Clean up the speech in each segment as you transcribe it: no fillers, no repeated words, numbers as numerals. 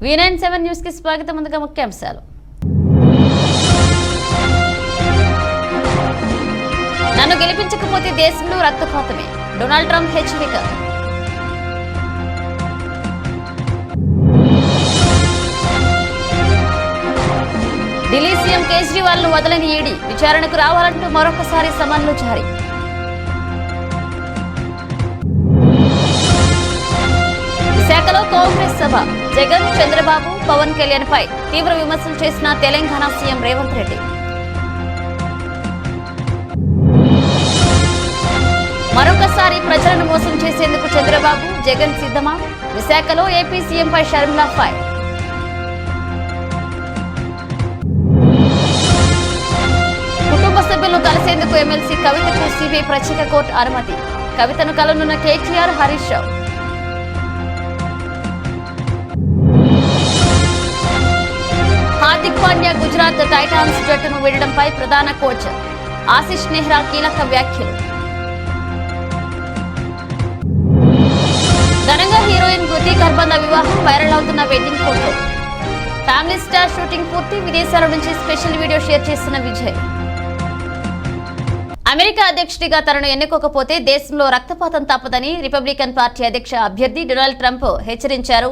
V97 news కి స్వాగతం. ముందుగా ముఖ్యాంశాలు. నన్ను గెలిపించకపోతే దేశంలో రక్తపాతమే, డొనాల్డ్ ట్రంప్ హెచ్చరిక. ఢిల్లీ సీఎం కేజ్రీవాల్ ను వదలని ఈడీ, విచారణకు రావాలంటూ మరొకసారి సమన్లు జారీ. విశాఖలో కాంగ్రెస్ సభ, జగన్, చంద్రబాబు, పవన్ కళ్యాణ్ పై తీవ్ర విమర్శలు చేసిన తెలంగాణ సీఎం రేవంత్ రెడ్డి. మరొకసారి ప్రజలను మోసం చేసేందుకు చంద్రబాబు, జగన్ సిద్ధమా? విశాఖలో ఏపీ సీఎంపై షర్మిలా ఫైర్. కుటుంబ సభ్యులను కలిసేందుకు ఎమ్మెల్సీ కవితకు సిబిఐ ప్రత్యేక కోర్టు అనుమతి. కవితను కలనున్న కేటీఆర్, హరీష్ రావు. హార్దిక్ పాండ్యా గుజరాత్ టైటాన్స్ జట్టును వీడడంపై ప్రధాన కోచ్ ఆశిష్ నెహ్రా కీలక వ్యాఖ్యలు. ఘనంగా హీరోయిన్ కృతి గర్భంద వివాహం, వైరల్ అవుతున్న wedding photo. Family star shooting పూర్తి, విదేశాల నుంచి స్పెషల్ వీడియో షేర్ చేస్తున్న విజయ్. అమెరికా అధ్యక్షుడిగా తనను ఎన్నుకోకపోతే దేశంలో రక్తపాతం తప్పదని రిపబ్లికన్ పార్టీ అధ్యక్ష అభ్యర్థి డొనాల్డ్ ట్రంప్ హెచ్చరించారు.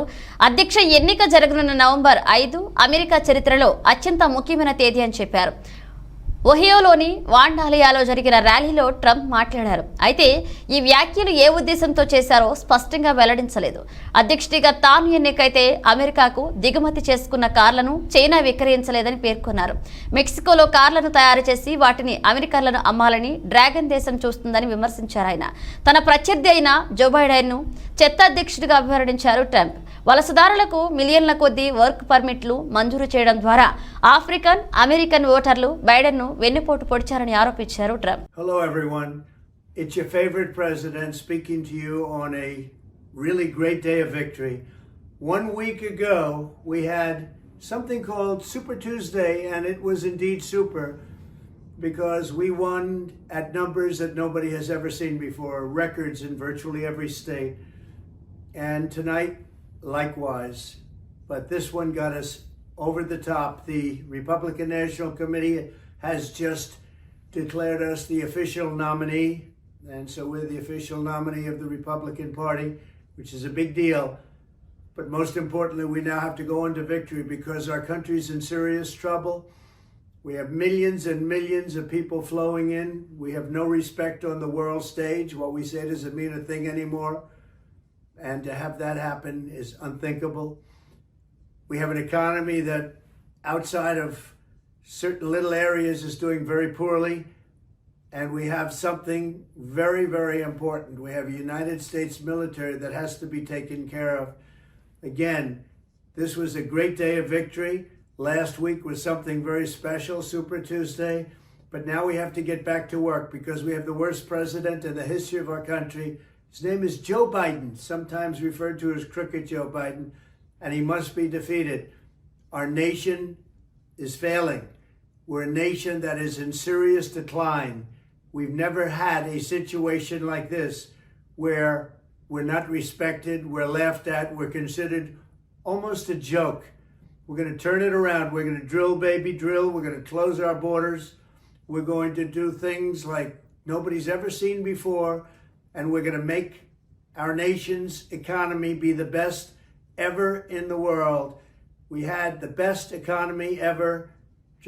అధ్యక్ష ఎన్నిక జరగనున్న నవంబర్ 5 అమెరికా చరిత్రలో అత్యంత ముఖ్యమైన తేదీ అని చెప్పారు. ఒహియోలోని వాండాలియాలో జరిగిన ర్యాలీలో ట్రంప్ మాట్లాడారు. అయితే ఈ వ్యాఖ్యలు ఏ ఉద్దేశంతో చేశారో స్పష్టంగా వెల్లడించలేదు. అధ్యక్షుడిగా తాను ఎన్నికైతే అమెరికాకు దిగుమతి చేసుకున్న కార్లను చైనా విక్రయించలేదని పేర్కొన్నారు. మెక్సికోలో కార్లను తయారు చేసి వాటిని అమెరికన్లను అమ్మాలని డ్రాగన్ దేశం చూస్తుందని విమర్శించారు ఆయన. తన ప్రత్యర్థి అయిన జో బైడెన్ను చెత్త అధ్యక్షుడిగా అభివర్ణించారు ట్రంప్. వలసదారులకు మిలియన్ల కొద్దీ వర్క్ పర్మిట్లు మంజూరు చేయడం ద్వారా ఆఫ్రికన్ అమెరికన్ ఓటర్లు బైడెన్ను వెన్నుపోటు పొడిచారని ఆరోపించారు Trump. Hello everyone. It's your favorite president speaking to you on a really great day of victory. 1 week ago, we had something called Super Tuesday, and it was indeed super because we won at numbers that nobody has ever seen before, records in virtually every state. And tonight, likewise. But this one got us over the top. The Republican National Committee has just declared us the official nominee, and so we're the official nominee of the Republican Party, which is a big deal. But most importantly, we now have to go into victory because our country's in serious trouble. We have millions and millions of people flowing in. We have no respect on the world stage. What we say doesn't mean a thing anymore. And to have that happen is unthinkable. We have an economy that outside of certain little areas is doing very poorly. And we have something very, very important. We have a United States military that has to be taken care of. Again, this was a great day of victory. Last week was something very special, Super Tuesday. But now we have to get back to work because we have the worst president in the history of our country. His name is Joe Biden, sometimes referred to as Crooked Joe Biden, and he must be defeated. Our nation is failing. We're a nation that is in serious decline. We've never had a situation like this where we're not respected, we're laughed at, we're considered almost a joke. We're going to turn it around. We're going to drill, baby, drill. We're going to close our borders. We're going to do things like nobody's ever seen before. And we're going to make our nation's economy be the best ever in the world. We had the best economy ever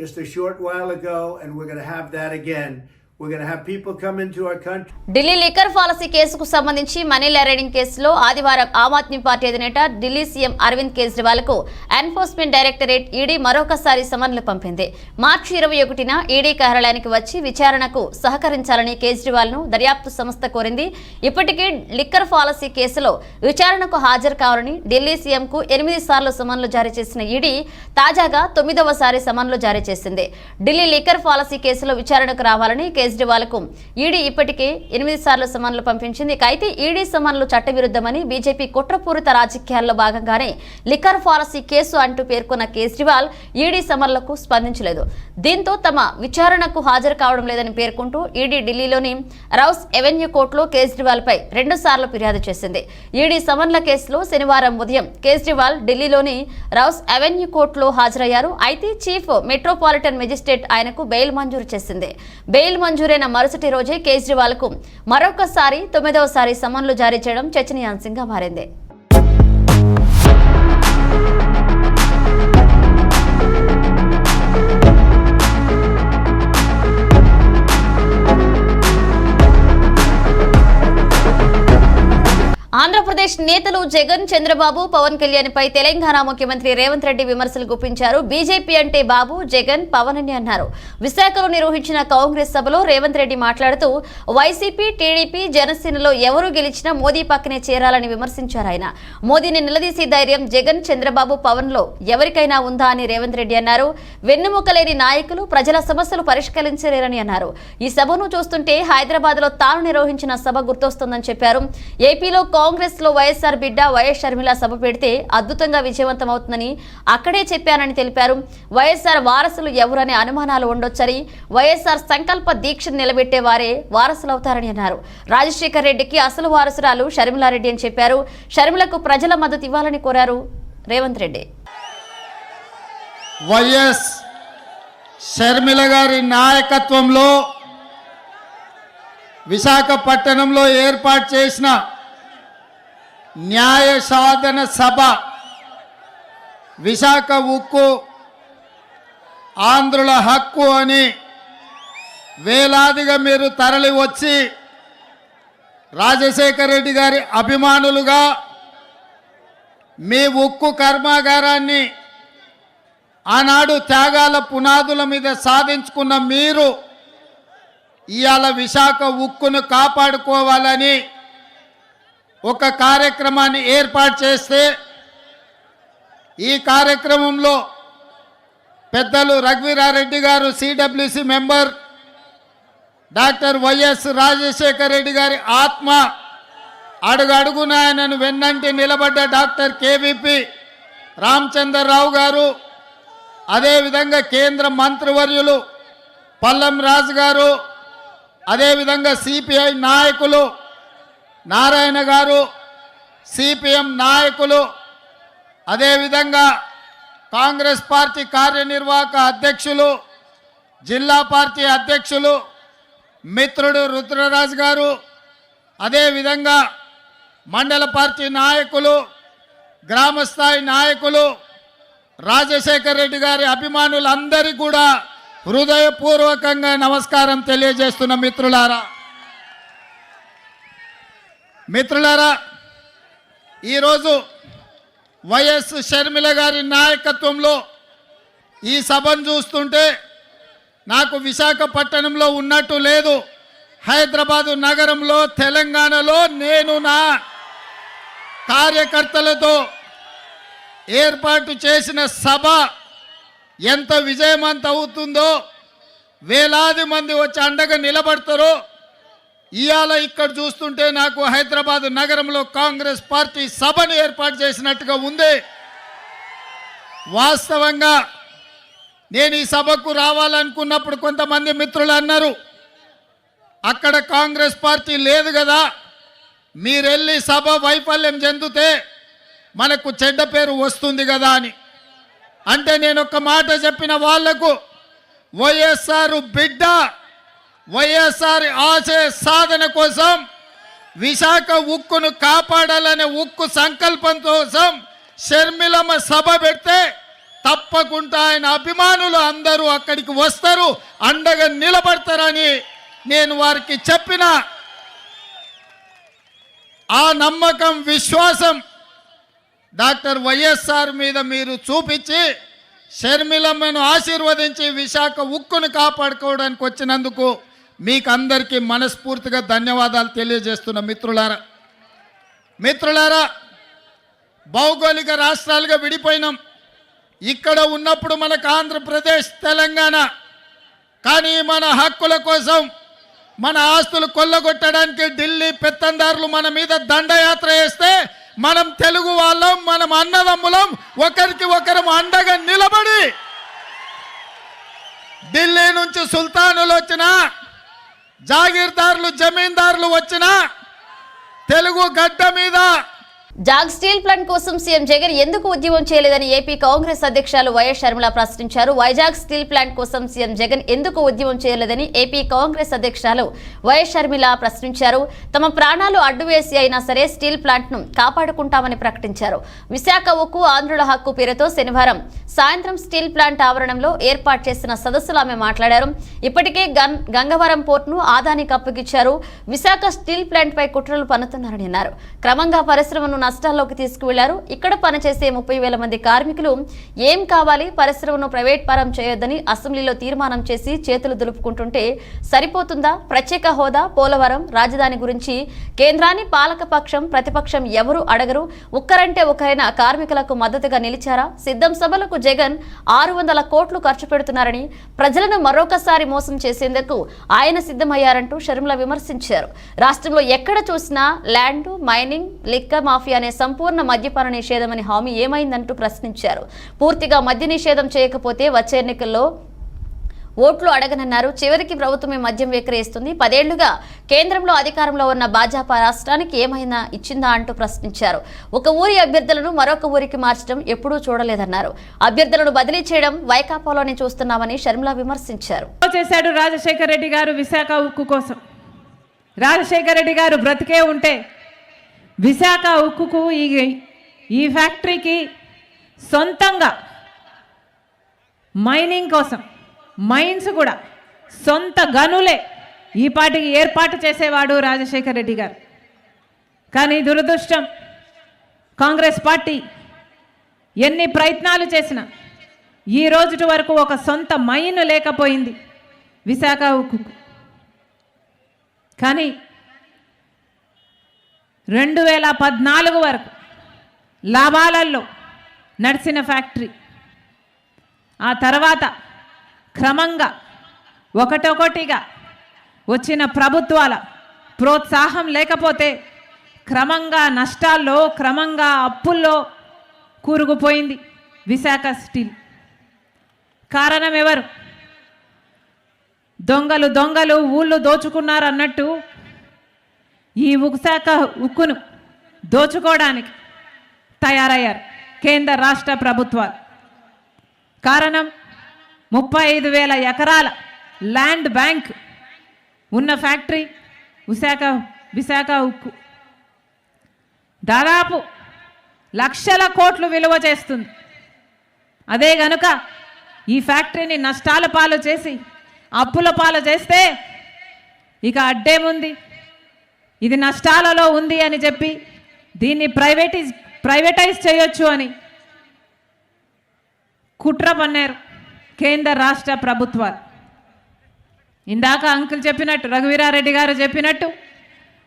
just a short while ago, and we're going to have that again. We're going to have people come into our country. Delhi liquor policy కేసుకు సంబంధించి money laundering కేసులో ఆదివారం Aam Aadmi party అధినేత Delhi CM Arvind Kejriwal కు enforcement directorate ED మరొకసారి సమన్లు పంపింది. మార్చి 21న ED కార్యాలయానికి వచ్చి విచారణకు సహకరించాలని కేజ్రీవాల్ ను దర్యాప్తు సంస్థ కోరింది. ఇప్పటికే లిక్కర్ పాలసీ కేసులో విచారణకు హాజరు కావాలని ఢిల్లీ సీఎం కు 8 సార్లు సమన్లు జారీ చేసిన ఈడీ తాజాగా 9వసారి సమన్లు జారీ చేసింది. ఢిల్లీ లిక్కర్ పాలసీ కేసులో విచారణకు రావాలని కేజ్రీవాల్ కేజ్రీవాల్కు ఈడీ ఇప్పటికే 8 సార్లు సమన్లు పంపించింది. అయితే ఈడీ సమన్లు చట్టవిరుద్ధమని బీజేపీ కుట్రపూరిత రాజకీయాల్లో భాగంగానే లిక్కర్ ఫారసీ కేసు అంటూ పేర్కొన్న కేజ్రీవాల్ ఈడీ సమన్లకు స్పందించలేదు. దీంతో తమ విచారణకు హాజరు కావడం లేదని పేర్కొంటూ ఈడీ ఢిల్లీలోని రౌస్ ఎవెన్యూ కోర్టులో కేజ్రీవాల్ పై 2 సార్లు ఫిర్యాదు చేసింది. ఈడీ సమన్ల కేసులో శనివారం ఉదయం కేజ్రీవాల్ ఢిల్లీలోని రౌస్ ఎవెన్యూ కోర్టులో హాజరయ్యారు. అయితే చీఫ్ మెట్రోపాలిటన్ మెజిస్ట్రేట్ ఆయనకు బెయిల్ మంజూరు చేసింది. బెయిల్ మంజూరైన మరుసటి రోజే కేజ్రీవాల్కు మరొకసారి 9వసారి సమన్లు జారీ చేయడం చర్చనీయాంశంగా మారింది. ఆంధ్రప్రదేశ్ నేతలు జగన్, చంద్రబాబు, పవన్ కళ్యాణ్ పై తెలంగాణ ముఖ్యమంత్రి రేవంత్ రెడ్డి విమర్శలు గుప్పించారు. బీజేపీ అంటే బాబు, జగన్, పవన్ అని అన్నారు. విశాఖలో నిర్వహించిన కాంగ్రెస్ సభలో రేవంత్ రెడ్డి మాట్లాడుతూ వైసీపీ, టీడీపీ, జనసేనలో ఎవరు గెలిచినా మోదీ పక్కనే చేరాలని విమర్శించారు. ఆయన మోదీని నిలదీసే ధైర్యం జగన్, చంద్రబాబు, పవన్ లో ఎవరికైనా ఉందా అని రేవంత్ రెడ్డి అన్నారు. వెన్నుముకలేని నాయకులు ప్రజల సమస్యలు పరిష్కరించలేరని అన్నారు. ఈ సభను చూస్తుంటే హైదరాబాద్ లో తాను నిర్వహించిన సభ గుర్తొస్తుందని చెప్పారు. ఏపీలో కాంగ్రెస్ లో వైఎస్ఆర్ బిడ్డ వైఎస్ షర్మిల సభ పెడితే అద్భుతంగా విజయవంతం అవుతుందని అక్కడే చెప్పానని తెలిపారు. వైఎస్ఆర్ వారసులు ఎవరనే అనుమానాలు ఉండొచ్చని, వైఎస్ఆర్ సంకల్ప దీక్షను నిలబెట్టే వారే వారసులవుతారని అన్నారు. రాజశేఖర్ రెడ్డికి అసలు వారసురాలు షర్మిలారెడ్డి అని చెప్పారు. షర్మిలకు ప్రజల మద్దతు ఇవ్వాలని కోరారు రేవంత్ రెడ్డి. వైఎస్ షర్మిల గారి నాయకత్వంలో విశాఖపట్నంలో ఏర్పాటు చేసిన న్యాయ సాధన సభ, విశాఖ ఉక్కు ఆంధ్రుల హక్కు అని వేలాదిగా మీరు తరలి వచ్చి రాజశేఖర రెడ్డి గారి అభిమానులుగా మీ ఉక్కు కర్మాగారాన్ని ఆనాడు త్యాగాల పునాదుల మీద సాధించుకున్న మీరు ఇవాళ విశాఖ ఉక్కును కాపాడుకోవాలని ఒక కార్యక్రమాన్ని ఏర్పాటు చేస్తే, ఈ కార్యక్రమంలో పెద్దలు రఘువీరారెడ్డి గారు CWC member, doctor YS Rajasekhara Reddy గారి ఆత్మ అడుగడుగున ఆయనను వెన్నంటి నిలబడ్డ డాక్టర్ కేవీపీ రామచంద్రరావు గారు, అదేవిధంగా కేంద్ర మంత్రివర్యులు పల్లం రాజు గారు, అదేవిధంగా సిపిఐ నాయకులు నారాయణ గారు, సిపిఎం నాయకులు, అదేవిధంగా కాంగ్రెస్ పార్టీ కార్యనిర్వాహక అధ్యక్షులు, జిల్లా పార్టీ అధ్యక్షులు మిత్రుడు రుద్రరాజు గారు, అదేవిధంగా మండల పార్టీ నాయకులు, గ్రామస్థాయి నాయకులు, రాజశేఖర రెడ్డి గారి అభిమానులందరికీ కూడా హృదయపూర్వకంగా నమస్కారం తెలియజేస్తున్న మిత్రులారా, ఈరోజు వైఎస్ షర్మిల గారి నాయకత్వంలో ఈ సభను చూస్తుంటే నాకు విశాఖపట్నంలో ఉన్నట్టు లేదు. హైదరాబాదు నగరంలో, తెలంగాణలో నేను నా కార్యకర్తలతో ఏర్పాటు చేసిన సభ ఎంత విజయవంతం అవుతుందో, వేలాది మంది వచ్చి అండగా నిలబడతారో ఇవాళ ఇక్కడ చూస్తుంటే నాకు హైదరాబాద్ నగరంలో కాంగ్రెస్ పార్టీ సభను ఏర్పాటు చేసినట్టుగా ఉంది. వాస్తవంగా నేను ఈ సభకు రావాలనుకున్నప్పుడు కొంతమంది మిత్రులు అన్నారు, అక్కడ కాంగ్రెస్ పార్టీ లేదు కదా, మీరెళ్ళి సభ వైఫల్యం చెందితే మనకు చెడ్డ పేరు వస్తుంది కదా అని. అంటే నేను ఒక మాట చెప్పిన వాళ్లకు, వైఎస్ఆర్ బిడ్డ, వైఎస్ఆర్ ఆశయ సాధన కోసం, విశాఖ ఉక్కును కాపాడాలనే ఉక్కు సంకల్పం కోసం షర్మిలమ్మ సభ పెడితే తప్పకుండా ఆయన అభిమానులు అందరూ అక్కడికి వస్తారు, అండగా నిలబడతారని నేను వారికి చెప్పిన ఆ నమ్మకం, విశ్వాసం డాక్టర్ వైఎస్ఆర్ మీద మీరు చూపించి షర్మిలమ్మను ఆశీర్వదించి విశాఖ ఉక్కును కాపాడుకోవడానికి వచ్చినందుకు మీకు అందరికీ మనస్ఫూర్తిగా ధన్యవాదాలు తెలియజేస్తున్న మిత్రులారా, భౌగోళిక రాష్ట్రాలుగా విడిపోయినాం. ఇక్కడ ఉన్నప్పుడు మనకు ఆంధ్రప్రదేశ్, తెలంగాణ, కానీ మన హక్కుల కోసం మన ఆస్తులు కొల్లగొట్టడానికి ఢిల్లీ పెత్తందారులు మన మీద దండయాత్ర చేస్తే మనం తెలుగు వాళ్ళం, మనం అన్నదమ్ములం, ఒకరికి ఒకరం అండగా నిలబడి ఢిల్లీ నుంచి సుల్తానులు వచ్చినా, జాగీర్దారులు, జమీందారులు వచ్చినా తెలుగు గడ్డ మీద జాగ్ స్టీల్ ప్లాంట్ కోసం సీఎం జగన్ ఎందుకు ఉద్యమం చేయలేదని ఏపీ కాంగ్రెస్ అధ్యక్షులు వైఎస్ షర్మిల ప్రశ్నించారు. వైజాగ్ స్టీల్ ప్లాంట్ కోసం సీఎం జగన్ ఎందుకు ఉద్యమం చేయలేదని ఏపీ కాంగ్రెస్ అధ్యక్షులు వైఎస్ షర్మిల ప్రశ్నించారు. తమ ప్రాణాలు అడ్డువేసి అయినా సరే స్టీల్ ప్లాంట్ ను కాపాడుకుంటామని ప్రకటించారు. విశాఖ ఉక్కు ఆంధ్రుల హక్కు పేరుతో శనివారం సాయంత్రం స్టీల్ ప్లాంట్ ఆవరణంలో ఏర్పాటు చేసిన సదస్సులో ఆమె మాట్లాడారు. ఇప్పటికే గంగవరం పోర్టును ఆదానికి అప్పగించారు. విశాఖ స్టీల్ ప్లాంట్ పై కుట్రలు పన్నుతున్నారని అన్నారు. క్రమంగా పరిశ్రమను నష్టాల్లోకి తీసుకువెళ్లారు. ఇక్కడ పనిచేసే 30,000 మంది కార్మికులు ఏం కావాలి, పరిశ్రమను ప్రైవేట్ పరం చేయొద్దని అసెంబ్లీలో తీర్మానం చేసి చేతులు దులుపుకుంటుంటే సరిపోతుందా? ప్రత్యేక హోదా, పోలవరం, రాజధాని గురించి కేంద్రాన్ని పాలకపక్షం, ప్రతిపక్షం ఎవరు అడగరు. ఒక్కరంటే ఒకరైనా కార్మికులకు మద్దతుగా నిలిచారా? సిద్ధం సభలకు జగన్ 600 కోట్లు ఖర్చు పెడుతున్నారని, ప్రజలను మరొకసారి మోసం చేసేందుకు ఆయన సిద్ధమయ్యారంటూ షర్మిల విమర్శించారు. రాష్ట్రంలో ఎక్కడ చూసినా ల్యాండ్ మైనింగ్, లిక్కర్ మాఫియా అనే సంపూర్ణ మద్యపాన నిషేధమని హామీ ఏమైందంటూ ప్రశ్నించారు. పూర్తిగా మద్య నిషేధం చేయకపోతే వచ్చే ఎన్నికల్లో ఓట్లు అడగనన్నారు. చివరికి ప్రభుత్వమే మద్యం విక్రయిస్తుంది. 10 ఏళ్లుగా కేంద్రంలో అధికారంలో ఉన్న భాజపా రాష్ట్రానికి ఏమైనా ఇచ్చిందా అంటూ ప్రశ్నించారు. ఒక ఊరి అభ్యర్థులను మరొక ఊరికి మార్చడం ఎప్పుడూ చూడలేదన్నారు. అభ్యర్థులను బదిలీ చేయడం వైకాపాలోనే చూస్తున్నామని షర్మిల విమర్శించారు. చేశాడు రాజశేఖర రెడ్డి గారు విశాఖ ఉక్కు కోసం. రాజశేఖర రెడ్డి గారు బ్రతికే ఉంటే విశాఖ ఉక్కుకు ఈ ఫ్యాక్టరీకి సొంతంగా మైనింగ్ కోసం మైన్స్ కూడా సొంత గనులే ఈ పాటికి ఏర్పాటు చేసేవాడు రాజశేఖర రెడ్డి గారు. కానీ దురదృష్టం, కాంగ్రెస్ పార్టీ ఎన్ని ప్రయత్నాలు చేసినా ఈ రోజు వరకు ఒక సొంత మైన్ లేకపోయింది విశాఖ ఉక్కుకు. కానీ 2014 వరకు లాభాలలో నడిచిన ఫ్యాక్టరీ ఆ తర్వాత క్రమంగా ఒకటొకటిగా వచ్చిన ప్రభుత్వాల ప్రోత్సాహం లేకపోతే క్రమంగా నష్టాల్లో, క్రమంగా అప్పుల్లో కూరుకుపోయింది విశాఖ స్టీల్. కారణం ఎవరు? దొంగలు ఊళ్ళు దోచుకున్నారు అన్నట్టు ఈ విశాఖ ఉక్కును దోచుకోవడానికి తయారయ్యారు కేంద్ర రాష్ట్ర ప్రభుత్వాలు. కారణం 35,000 ఎకరాల ల్యాండ్ బ్యాంక్ ఉన్న ఫ్యాక్టరీ విశాఖ ఉక్కు. దాదాపు లక్షల కోట్లు విలువ చేస్తుంది. అదే గనుక ఈ ఫ్యాక్టరీని నష్టాల పాలు చేసి అప్పుల పాలు చేస్తే ఇక అడ్డేముంది, ఇది నష్టాలలో ఉంది అని చెప్పి దీన్ని ప్రైవేటైజ్ చేయొచ్చు అని కుట్ర పన్నారు కేంద్ర రాష్ట్ర ప్రభుత్వాలు. ఇందాక అంకుల్ చెప్పినట్టు, రఘువీరారెడ్డి గారు చెప్పినట్టు,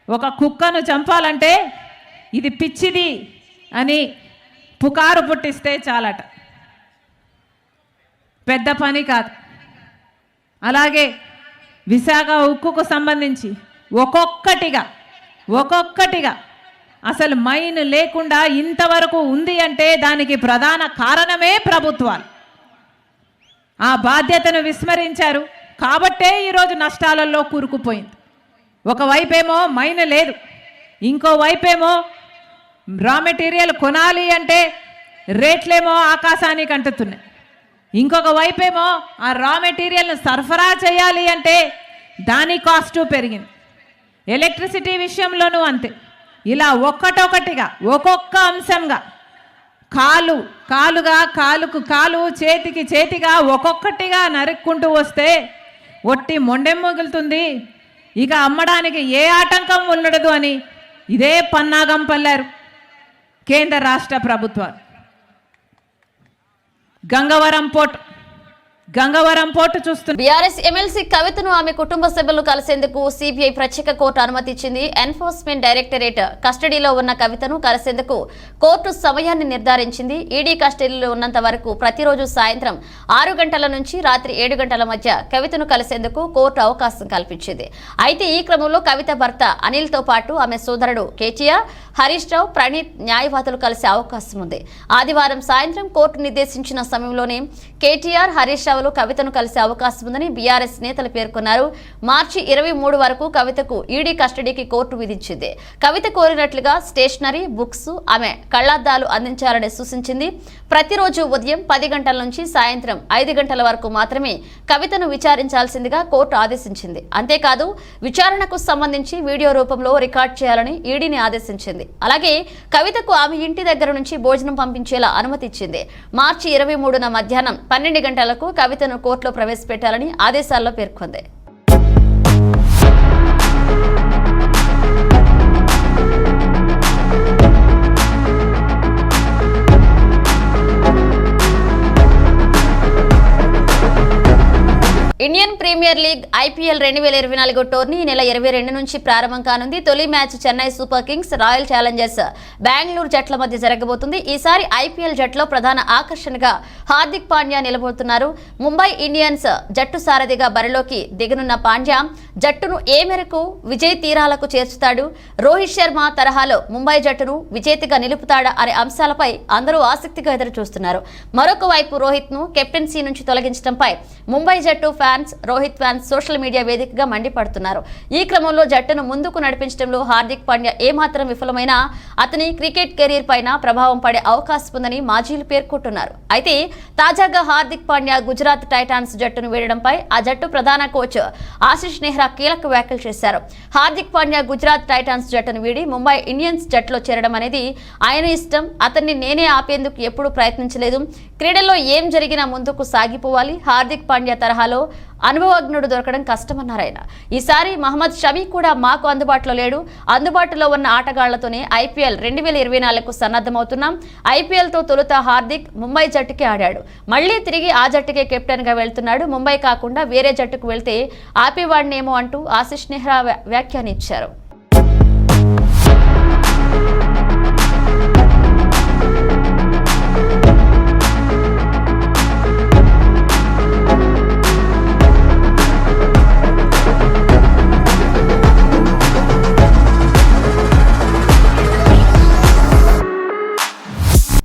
ఒక కుక్కను చంపాలంటే ఇది పిచ్చిది అని పుకారు పుట్టిస్తే చాలట, పెద్ద పని కాదు. అలాగే విశాఖ ఉక్కుకు సంబంధించి ఒక్కొక్కటిగా అసలు మైన్ లేకుండా ఇంతవరకు ఉంది అంటే దానికి ప్రధాన కారణమే ప్రభుత్వాలు. ఆ బాధ్యతను విస్మరించారు కాబట్టే ఈరోజు నష్టాలలో కూరుకుపోయింది. ఒకవైపేమో మైన్ లేదు, ఇంకోవైపేమో రా మెటీరియల్ కొనాలి అంటే రేట్లేమో ఆకాశానికి అంటుతున్నాయి, ఇంకొక వైపేమో ఆ రా మెటీరియల్ను సరఫరా చేయాలి అంటే దాని కాస్టు పెరిగింది. ఎలక్ట్రిసిటీ విషయంలోనూ అంతే. ఇలా ఒక్కొక్కటిగా ఒక్కొక్క అంశంగా కాలుకు కాలు చేతిగా ఒక్కొక్కటిగా నరుక్కుంటూ వస్తే ఒట్టి మొండెం మిగులుతుంది, ఇక అమ్మడానికి ఏ ఆటంకం ఉండదు అని ఇదే పన్నాగం పల్లారు కేంద్ర రాష్ట్ర ప్రభుత్వాలు. గంగవరం పోర్ట్ గంగవరం పోర్టు చూస్తున్నాం. బీఆర్ఎస్ ఎమ్మెల్సీ కవితను ఆమె కుటుంబ సభ్యులు కలిసేందుకు సిబిఐ ప్రత్యేక కోర్టు అనుమతి ఇచ్చింది. ఎన్ఫోర్స్మెంట్ డైరెక్టరేట్ కస్టడీలో ఉన్న కవితను కలిసేందుకు కోర్టు సమయాన్ని నిర్ధారించింది. ఈడీ కస్టడీలో ఉన్నంత వరకు ప్రతిరోజు సాయంత్రం 6 గంటల నుంచి రాత్రి 7 గంటల మధ్య కవితను కలిసేందుకు కోర్టు అవకాశం కల్పించింది. అయితే ఈ క్రమంలో కవిత భర్త అనిల్తో పాటు ఆమె సోదరుడు కేటీఆర్, హరీష్ రావు, ప్రణీత్ న్యాయవాదులు కలిసే అవకాశం ఉంది. ఆదివారం సాయంత్రం కోర్టు నిర్దేశించిన సమయంలోనే కేటీఆర్, హరీష్ రావులు కవితను కలిసే అవకాశం ఉందని బీఆర్ఎస్ నేతలు పేర్కొన్నారు. మార్చి 23 వరకు కవితకు ఈడీ కస్టడీకి కోర్టు విధించింది. కవిత కోరినట్లుగా స్టేషనరీ, బుక్స్, ఆమె కళ్లద్దాలు అందించాలని సూచించింది. ప్రతిరోజు ఉదయం 10 గంటల నుంచి సాయంత్రం 5 గంటల వరకు మాత్రమే కవితను విచారించాల్సిందిగా కోర్టు ఆదేశించింది. అంతేకాదు విచారణకు సంబంధించి వీడియో రూపంలో రికార్డ్ చేయాలని ఈడీని ఆదేశించింది. అలాగే కవితకు ఆమె ఇంటి దగ్గర నుంచి భోజనం పంపించేలా అనుమతి ఇచ్చింది. మార్చి 23న మధ్యాహ్నం 12 గంటలకు కవితను కోర్టులో ప్రవేశపెట్టాలని ఆదేశాల్లో పేర్కొంది. ఇండియన్ ప్రీమియర్ లీగ్ ఐపీఎల్ 2024 టోర్నీ నెల 22 నుంచి ప్రారంభం కానుంది. తొలి match Chennai Super Kings, Royal Challengers Bengaluru జట్ల మధ్య జరగబోతుంది. ఈసారి ఐపీఎల్ జట్టులో ప్రధాన ఆకర్షణగా హార్దిక్ పాండ్యా నిలబోతున్నారు. ముంబై ఇండియన్స్ జట్టు సారథిగా బరిలోకి దిగనున్న పాండ్యా జట్టును ఏ మేరకు విజయ్ తీరాలకు చేర్చుతాడు, రోహిత్ శర్మ తరహాలో ముంబై జట్టును విజేతగా నిలుపుతాడా అనే అంశాలపై అందరూ ఆసక్తిగా ఎదురు చూస్తున్నారు. మరొక వైపు రోహిత్ ను కెప్టెన్సీ నుంచి తొలగించడంపై ముంబై జట్టు రోహిత్ ఫ్యాన్స్ సోషల్ మీడియా వేదికగా మండిపడుతున్నారు. ఈ క్రమంలో జట్టును ముందుకు నడిపించడంలో హార్దిక్ పాండ్యా ఏమాత్రం విఫలమైనా అతని క్రికెట్ కెరీర్ పైన ప్రభావం పడే అవకాశం ఉందని మాజీలు పేర్కొంటున్నారు. అయితే తాజాగా హార్దిక్ పాండ్యా గుజరాత్ టైటాన్స్ జట్టును వీడడంపై ఆ జట్టు ప్రధాన కోచ్ ఆశిష్ నెహ్రా కీలక వ్యాఖ్యలు చేశారు. హార్దిక్ పాండ్యా గుజరాత్ టైటాన్స్ జట్టును వీడి ముంబై ఇండియన్స్ జట్టులో చేరడం అనేది ఆయన ఇష్టం. అతన్ని నేనే ఆపేందుకు ఎప్పుడూ ప్రయత్నించలేదు. క్రీడల్లో ఏం జరిగినా ముందుకు సాగిపోవాలి. హార్దిక్ పాండ్యా తరహాలో అనుభవజ్ఞుడు దొరకడం కష్టమన్నారు ఆయన. ఈసారి మహమ్మద్ షమీ కూడా మాకు అందుబాటులో లేడు. అందుబాటులో ఉన్న ఆటగాళ్లతోనే ఐపీఎల్ 2024కు సన్నద్ధమవుతున్నాం. ఐపీఎల్తో తొలుత హార్దిక్ ముంబై జట్టుకి ఆడాడు. మళ్లీ తిరిగి ఆ జట్టుకే కెప్టెన్ గా వెళ్తున్నాడు. ముంబై కాకుండా వేరే జట్టుకు వెళ్తే ఆపేవాడినేమో అంటూ ఆశిష్ నెహ్రా వ్యాఖ్యానించారు.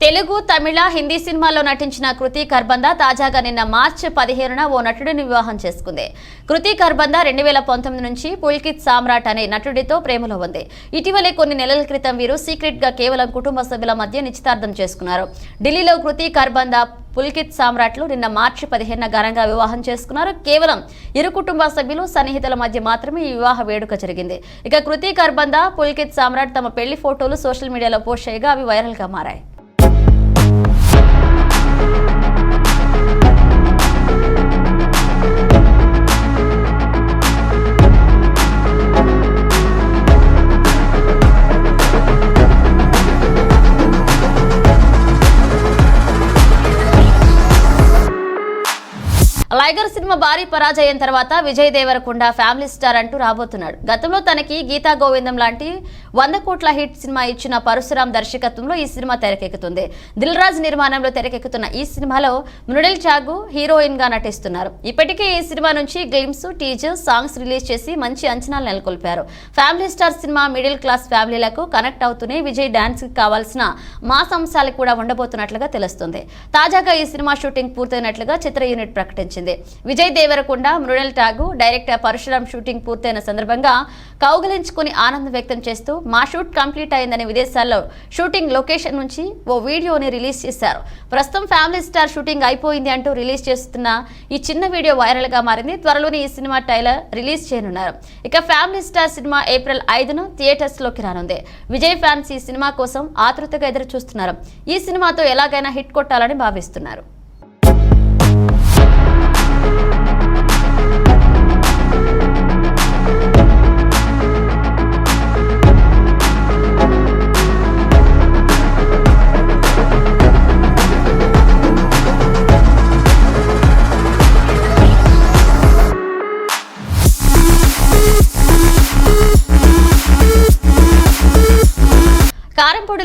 తెలుగు, తమిళ, హిందీ సినిమాల్లో నటించిన కృతి ఖర్బందా తాజాగా నిన్న మార్చి 15న ఓ నటుడిని వివాహం చేసుకుంది. కృతి ఖర్బందా 2019 నుంచి పుల్కిత్ సామ్రాట్ అనే నటుడితో ప్రేమలో ఉంది. ఇటీవలే కొన్ని నెలల క్రితం వీరు సీక్రెట్ గా కేవలం కుటుంబ సభ్యుల మధ్య నిశ్చితార్థం చేసుకున్నారు. ఢిల్లీలో కృతి ఖర్బందా, పుల్కిత్ సామ్రాట్లు నిన్న మార్చి 15న ఘనంగా వివాహం చేసుకున్నారు. కేవలం ఇరు కుటుంబ సభ్యులు, సన్నిహితుల మధ్య మాత్రమే ఈ వివాహ వేడుక జరిగింది. ఇక కృతి ఖర్బందా, పుల్కిత్ సామ్రాట్ తమ పెళ్లి ఫోటోలు సోషల్ మీడియాలో పోస్ట్ చేయగా అవి వైరల్ గా మారాయి. లైగర్ సినిమా భారీ పరాజయం తర్వాత విజయ్ దేవరకొండ ఫ్యామిలీ స్టార్ అంటూ రాబోతున్నాడు. గతంలో తనకి గీతా గోవిందం లాంటి 100 కోట్ల హిట్ సినిమా ఇచ్చిన పరశురామ్ దర్శకత్వంలో ఈ సినిమా తెరకెక్కుతుంది. దిల్ రాజ్ నిర్మాణంలో తెరకెక్కుతున్న ఈ సినిమాలో మృణిల్ చాగు హీరోయిన్ గా నటిస్తున్నారు. ఇప్పటికే ఈ సినిమా నుంచి గ్లిమ్స్, టీజర్, సాంగ్స్ రిలీజ్ చేసి మంచి అంచనాలు నెలకొల్పారు. Family star cinema middle class ఫ్యామిలీలకు కనెక్ట్ అవుతూనే విజయ్ డాన్స్ కి కావాల్సిన మాస్ అంశాలు కూడా ఉండబోతున్నట్లుగా తెలుస్తుంది. తాజాగా ఈ సినిమా షూటింగ్ పూర్తయినట్లుగా చిత్ర యూనిట్ ప్రకటించింది. విజయ్ దేవరకొండ, మృణిల్ ఠాగూర్, డైరెక్టర్ పరశురామ్ షూటింగ్ పూర్తయిన సందర్భంగా కౌగిలించుకుని ఆనందం వ్యక్తం చేస్తూ మా షూట్ కంప్లీట్ అయిందని విదేశాల్లో షూటింగ్ లొకేషన్ నుంచి ఓ వీడియోని రిలీజ్ చేశారు. ప్రస్తుతం ఫ్యామిలీ స్టార్ షూటింగ్ అయిపోయింది అంటూ రిలీజ్ చేస్తున్న ఈ చిన్న వీడియో వైరల్ గా మారింది. త్వరలోనే ఈ సినిమా ట్రైలర్ రిలీజ్ చేయనున్నారు. ఇక ఫ్యామిలీ స్టార్ సినిమా ఏప్రిల్ 5న థియేటర్స్ లోకి రానుంది. విజయ్ ఫ్యాన్స్ ఈ సినిమా కోసం ఆతృతగా ఎదురు చూస్తున్నారు. ఈ సినిమాతో ఎలాగైనా హిట్ కొట్టాలని భావిస్తున్నారు.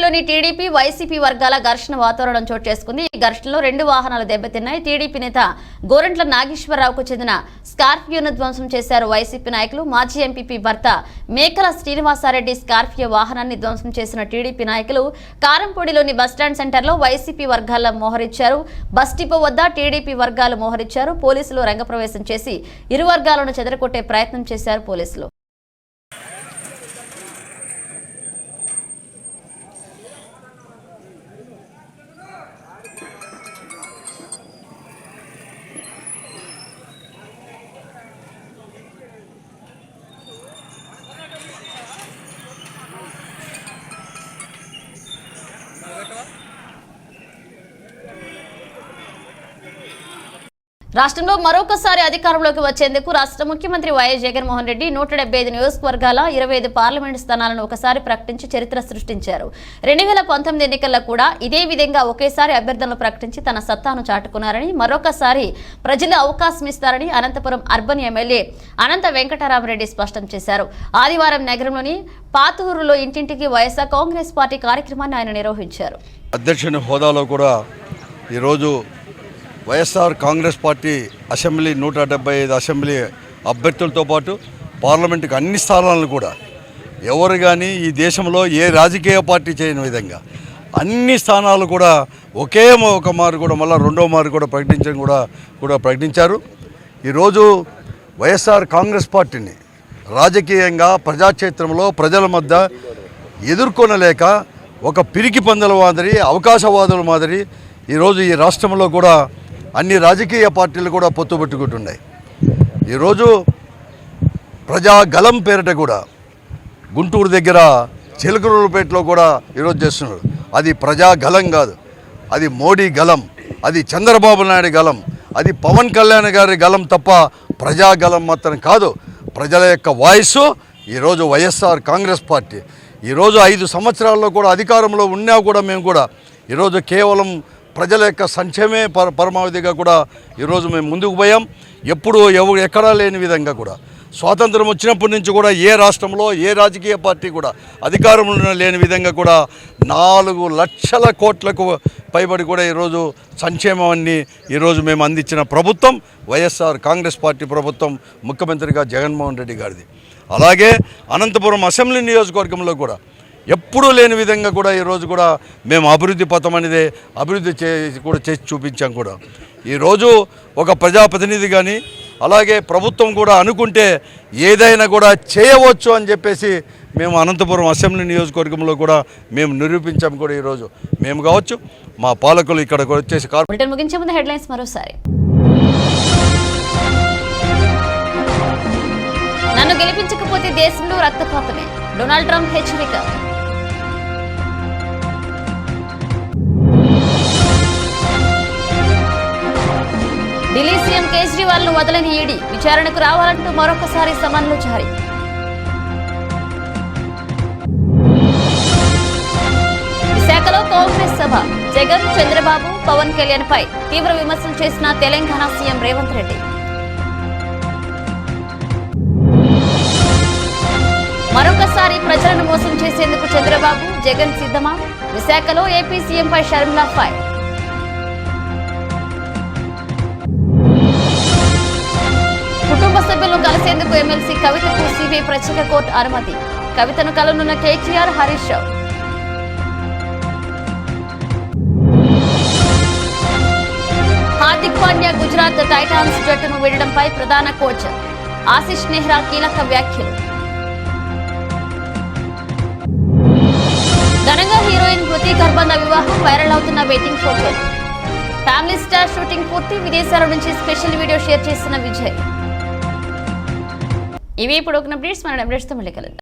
కారంపూడిలోని టీడీపీ వైసీపీ వర్గాల ఘర్షణ వాతావరణం చోటు చేసుకుంది. ఈ ఘర్షణలో 2 వాహనాలు దెబ్బతిన్నాయి. టీడీపీ నేత గోరంట్ల నాగేశ్వరరావుకు చెందిన స్కార్పియోను ధ్వంసం చేశారు వైసీపీ నాయకులు. మాజీ ఎంపీపీ భర్త మేకల శ్రీనివాసారెడ్డి స్కార్పియో వాహనాన్ని ధ్వంసం చేసిన టీడీపీ నాయకులు కారంపూడిలోని బస్టాండ్ సెంటర్లో వైసీపీ వర్గాల మోహరించారు. బస్ డిపో వద్ద టీడీపీ వర్గాలు మోహరించారు. పోలీసులు రంగప్రవేశం చేసి ఇరు వర్గాలను చెదరగొట్టే ప్రయత్నం చేశారు పోలీసులు. రాష్ట్రంలో మరొకసారి అధికారంలోకి వచ్చేందుకు రాష్ట్ర ముఖ్యమంత్రి వైఎస్ జగన్మోహన్ రెడ్డి 175 నియోజకవర్గాల 25 పార్లమెంటు స్థానాలను ఒకసారి ప్రకటించి చరిత్ర సృష్టించారు. 2019 ఎన్నికల్లో కూడా ఇదే విధంగా ఒకేసారి అభ్యర్థులను ప్రకటించి తన సత్తాను చాటుకున్నారని, మరొకసారి ప్రజలు అవకాశం ఇస్తారని అనంతపురం అర్బన్ ఎమ్మెల్యే అనంత వెంకటరామరెడ్డి స్పష్టం చేశారు. ఆదివారం నగరంలోని పాతూరులో ఇంటింటికి వైఎస్ఆర్ కాంగ్రెస్ పార్టీ కార్యక్రమాన్ని ఆయన నిర్వహించారు. అధ్యక్షుని హోదాలో కూడా ఈరోజు వైఎస్ఆర్ కాంగ్రెస్ పార్టీ అసెంబ్లీ 175 అసెంబ్లీ అభ్యర్థులతో పాటు పార్లమెంటుకు అన్ని స్థానాలను కూడా ఎవరు కానీ ఈ దేశంలో ఏ రాజకీయ పార్టీ చేయని విధంగా అన్ని స్థానాలు కూడా ఒకే ఒక మారు కూడా మళ్ళీ రెండో మారు కూడా ప్రకటించారు. ఈరోజు వైఎస్ఆర్ కాంగ్రెస్ పార్టీని రాజకీయంగా ప్రజాక్షేత్రంలో ప్రజల మధ్య ఎదుర్కొనలేక ఒక పిరికి పందల మాదిరి అవకాశవాదుల మాదిరి ఈరోజు ఈ రాష్ట్రంలో కూడా అన్ని రాజకీయ పార్టీలు కూడా పొత్తుపెట్టుకుంటున్నాయి. ఈరోజు ప్రజాగలం పేరిట కూడా గుంటూరు దగ్గర చిలకలూరుపేటలో కూడా ఈరోజు చేస్తున్నారు. అది ప్రజాగలం కాదు, అది మోడీ గలం, అది చంద్రబాబు నాయుడు గలం, అది పవన్ కళ్యాణ్ గారి గలం తప్ప ప్రజాగలం మాత్రం కాదు. ప్రజల యొక్క వాయిస్ ఈరోజు వైఎస్ఆర్ కాంగ్రెస్ పార్టీ ఈరోజు 5 సంవత్సరాల్లో కూడా అధికారంలో ఉన్నా కూడా మేము కూడా ఈరోజు కేవలం ప్రజల యొక్క సంక్షేమే పరమావధిగా కూడా ఈరోజు మేము ముందుకు పోయాం. ఎప్పుడు ఎక్కడా లేని విధంగా కూడా స్వాతంత్రం వచ్చినప్పటి నుంచి కూడా ఏ రాష్ట్రంలో ఏ రాజకీయ పార్టీ కూడా అధికారంలో లేని విధంగా కూడా 4 లక్షల కోట్లకు పైబడి కూడా ఈరోజు సంక్షేమాన్ని ఈరోజు మేము అందించిన ప్రభుత్వం వైఎస్ఆర్ కాంగ్రెస్ పార్టీ ప్రభుత్వం, ముఖ్యమంత్రిగా జగన్మోహన్ రెడ్డి గారిది. అలాగే అనంతపురం అసెంబ్లీ నియోజకవర్గంలో కూడా ఎప్పుడూ లేని విధంగా కూడా ఈరోజు కూడా మేము అభివృద్ధి పథం అనేది అభివృద్ధి చేసి చూపించాం కూడా. ఈరోజు ఒక ప్రజాప్రతినిధి కానీ అలాగే ప్రభుత్వం కూడా అనుకుంటే ఏదైనా కూడా చేయవచ్చు అని చెప్పేసి మేము అనంతపురం అసెంబ్లీ నియోజకవర్గంలో కూడా మేము నిరూపించాం కూడా. ఈరోజు మేము కావచ్చు మా పాలకులు ఇక్కడ వచ్చేసి ముగించే ముందు హెడ్లైన్స్ మరోసారి. నన్ను గెలిపించకపోతే దేశంలో రక్తపాతమే, డొనాల్డ్ ట్రంప్ హెచ్చరిక. ఢిల్లీ సీఎం కేజ్రీవాల్ ను వదలని ఈడీ, విచారణకు రావాలంటూ మరొకసారి సమన్లు జారీ. విశాఖలో కాంగ్రెస్ సభ, జగన్, చంద్రబాబు, పవన్ కళ్యాణ్ పై తీవ్ర విమర్శలు చేసిన తెలంగాణ సీఎం రేవంత్ రెడ్డి. మరొకసారి ప్రజలను మోసం చేసేందుకు చంద్రబాబు, జగన్ సిద్ధమా? విశాఖలో ఏపీ సీఎంపై షర్మిలా ఫైర్. కుటుంబ సభ్యులను కలిసేందుకు ఎమ్మెల్సీ కవితకు సిబిఐ ప్రత్యేక కోర్టు అనుమతి. కవితను కలనున్న కేటీఆర్, హరీష్ రావు. హార్దిక్ పాండ్యా గుజరాత్ టైటాన్స్ జట్టును వీడడంపై ప్రధాన కోచ్ ఆశిష్ నెహ్రా కీలక వ్యాఖ్యలు. ఘనంగా హీరోయిన్ కృతి గర్భంద వివాహం, వైరల్ అవుతున్న వెడ్డింగ్ ఫోటోలు. ఫ్యామిలీ స్టార్ షూటింగ్ పూర్తి, విదేశాల నుంచి స్పెషల్ వీడియో షేర్ చేసిన విజయ్. ఇవి ఇప్పుడు ఒక అప్డేట్స్, మన అప్డేట్స్తో మళ్ళీ కలుద్దాం.